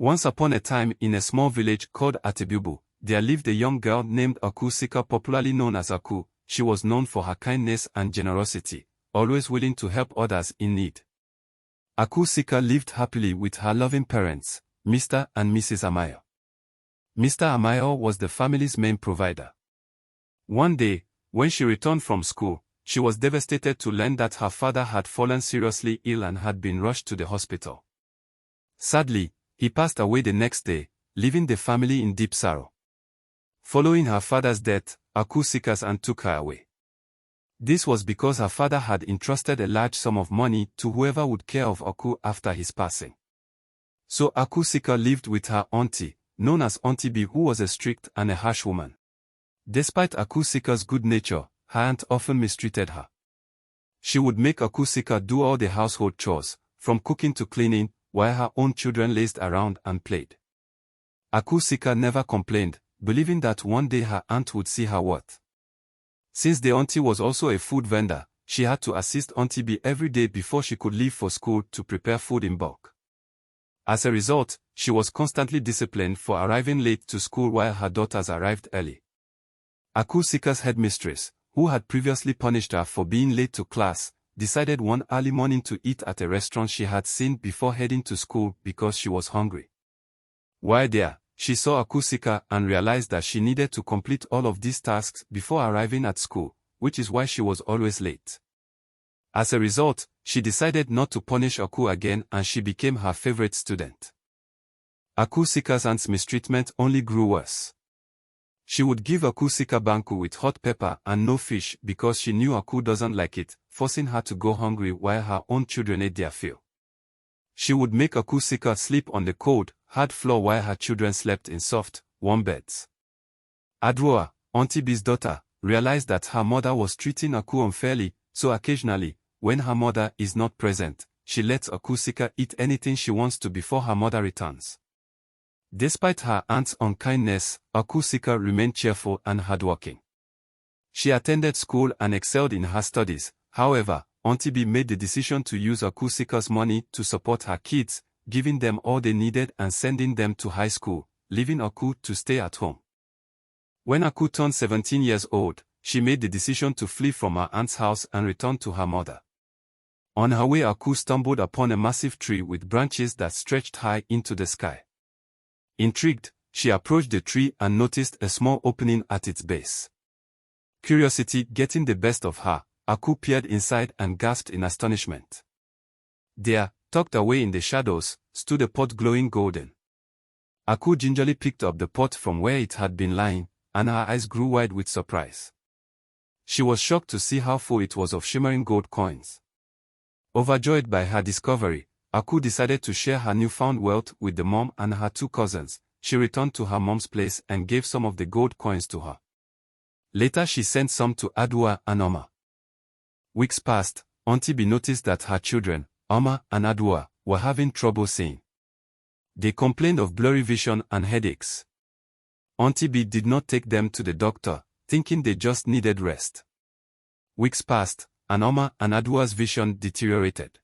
Once upon a time in a small village called Atebubu, there lived a young girl named Sika, popularly known as Aku. She was known for her kindness and generosity, always willing to help others in need. Sika lived happily with her loving parents, Mr. and Mrs. Amayo. Mr. Amayo was the family's main provider. One day, when she returned from school, she was devastated to learn that her father had fallen seriously ill and had been rushed to the hospital. Sadly, he passed away the next day, leaving the family in deep sorrow. Following her father's death, Sika's aunt took her away. This was because her father had entrusted a large sum of money to whoever would care of Aku after his passing. So Sika lived with her auntie, known as Auntie B, who was a strict and a harsh woman. Despite Sika's good nature, her aunt often mistreated her. She would make Sika do all the household chores, from cooking to cleaning, while her own children lazed around and played. Sika never complained, believing that one day her aunt would see her worth. Since the auntie was also a food vendor, she had to assist Auntie B every day before she could leave for school to prepare food in bulk. As a result, she was constantly disciplined for arriving late to school while her daughters arrived early. Sika's headmistress, who had previously punished her for being late to class, decided one early morning to eat at a restaurant she had seen before heading to school because she was hungry. While there, she saw Sika and realized that she needed to complete all of these tasks before arriving at school, which is why she was always late. As a result, she decided not to punish Aku again and she became her favorite student. Sika's aunt's mistreatment only grew worse. She would give Sika banku with hot pepper and no fish because she knew Aku doesn't like it, forcing her to go hungry while her own children ate their fill. She would make Sika sleep on the cold, hard floor while her children slept in soft, warm beds. Adwoa, Auntie B's daughter, realized that her mother was treating Aku unfairly, so occasionally, when her mother is not present, she lets Sika eat anything she wants to before her mother returns. Despite her aunt's unkindness, Sika remained cheerful and hardworking. She attended school and excelled in her studies. However, Auntie B made the decision to use Sika's money to support her kids, giving them all they needed and sending them to high school, leaving Aku to stay at home. When Aku turned 17 years old, she made the decision to flee from her aunt's house and return to her mother. On her way, Aku stumbled upon a massive tree with branches that stretched high into the sky. Intrigued, she approached the tree and noticed a small opening at its base. Curiosity getting the best of her, Aku peered inside and gasped in astonishment. There, tucked away in the shadows, stood a pot glowing golden. Aku gingerly picked up the pot from where it had been lying, and her eyes grew wide with surprise. She was shocked to see how full it was of shimmering gold coins. Overjoyed by her discovery, Aku decided to share her newfound wealth with the mom and her two cousins. She returned to her mom's place and gave some of the gold coins to her. Later she sent some to Adwoa and Oma. Weeks passed. Auntie B noticed that her children, Oma and Adwoa, were having trouble seeing. They complained of blurry vision and headaches. Auntie B did not take them to the doctor, thinking they just needed rest. Weeks passed, and Oma and Adwoa's vision deteriorated.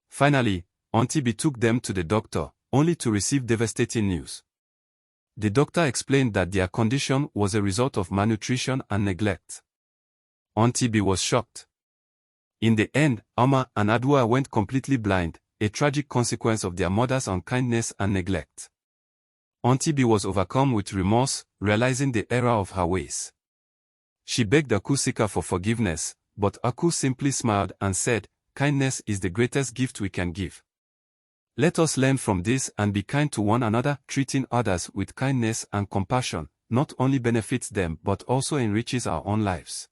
Finally, Auntie B took them to the doctor, only to receive devastating news. The doctor explained that their condition was a result of malnutrition and neglect. Auntie B was shocked. In the end, Oma and Adwoa went completely blind, a tragic consequence of their mother's unkindness and neglect. Auntie B was overcome with remorse, realizing the error of her ways. She begged Sika for forgiveness, but Aku simply smiled and said, "Kindness is the greatest gift we can give. Let us learn from this and be kind to one another." Treating others with kindness and compassion not only benefits them but also enriches our own lives.